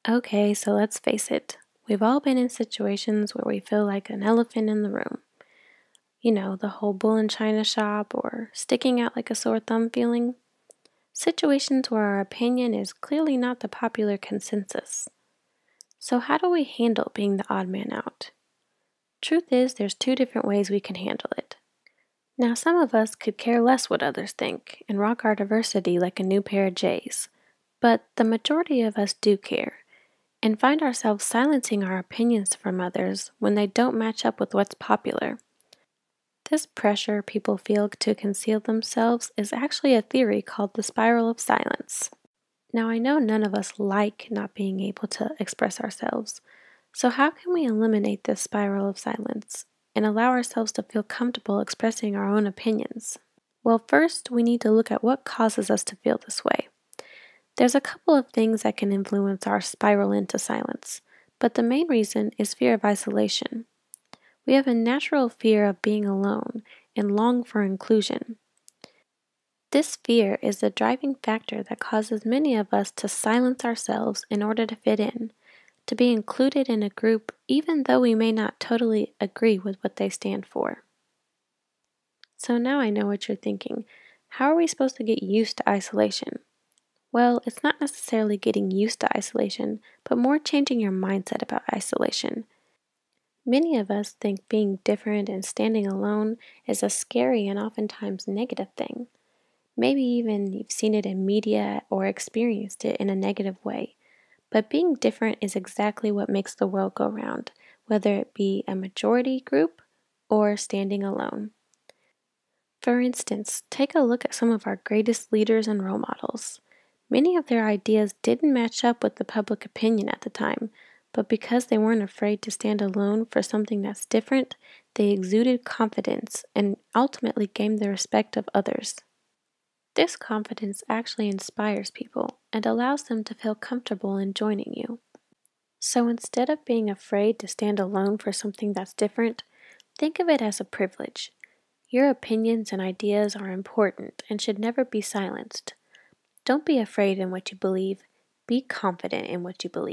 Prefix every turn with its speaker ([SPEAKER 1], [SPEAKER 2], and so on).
[SPEAKER 1] Okay, so let's face it. We've all been in situations where we feel like an elephant in the room. You know, the whole bull in China shop or sticking out like a sore thumb feeling. Situations where our opinion is clearly not the popular consensus. So, how do we handle being the odd man out? Truth is, there's two different ways we can handle it. Now, some of us could care less what others think and rock our diversity like a new pair of J's. But the majority of us do care and find ourselves silencing our opinions from others when they don't match up with what's popular. This pressure people feel to conceal themselves is actually a theory called the spiral of silence. Now, I know none of us like not being able to express ourselves, so how can we eliminate this spiral of silence and allow ourselves to feel comfortable expressing our own opinions? Well, first, we need to look at what causes us to feel this way. There's a couple of things that can influence our spiral into silence, but the main reason is fear of isolation. We have a natural fear of being alone and long for inclusion. This fear is the driving factor that causes many of us to silence ourselves in order to fit in, to be included in a group even though we may not totally agree with what they stand for. So now I know what you're thinking. How are we supposed to get used to isolation? Well, it's not necessarily getting used to isolation, but more changing your mindset about isolation. Many of us think being different and standing alone is a scary and oftentimes negative thing. Maybe even you've seen it in media or experienced it in a negative way. But being different is exactly what makes the world go round, whether it be a majority group or standing alone. For instance, take a look at some of our greatest leaders and role models. Many of their ideas didn't match up with the public opinion at the time, but because they weren't afraid to stand alone for something that's different, they exuded confidence and ultimately gained the respect of others. This confidence actually inspires people and allows them to feel comfortable in joining you. So instead of being afraid to stand alone for something that's different, think of it as a privilege. Your opinions and ideas are important and should never be silenced. Don't be afraid in what you believe, be confident in what you believe.